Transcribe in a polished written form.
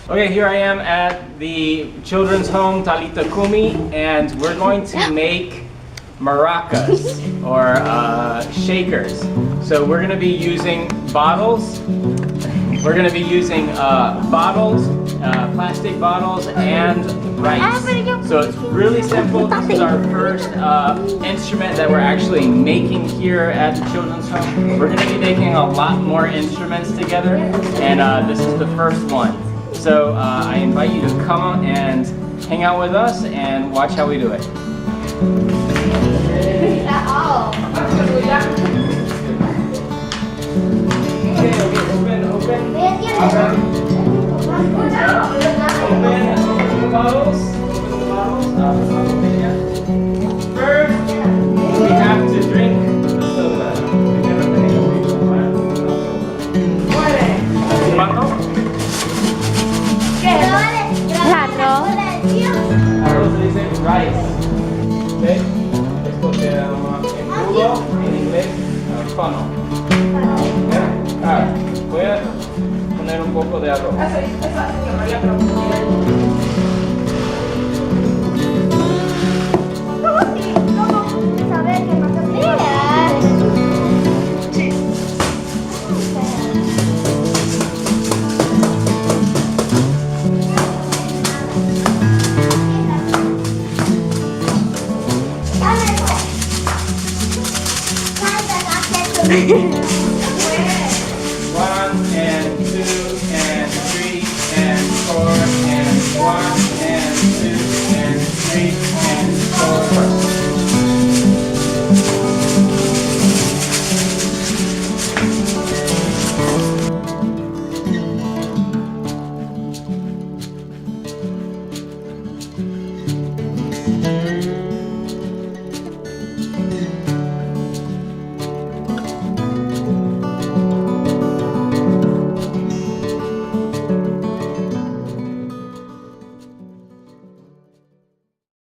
Okay, here I am at the children's home Talita Kumi, and we're going to make maracas or shakers. So we're going to be using bottles. We're going to be using plastic bottles, and rice. So it's really simple. This is our first instrument that we're actually making here at the children's home. We're going to be making a lot more instruments together, and this is the first one. So I invite you to come and hang out with us and watch how we do it. Okay, open. Open the bottles. First, we have to drink the soda. Arroz se dice rice. ¿Okay? Esto se llama embudo, en inglés funnel. Voy a poner un poco de arroz. One and two and three and four and one.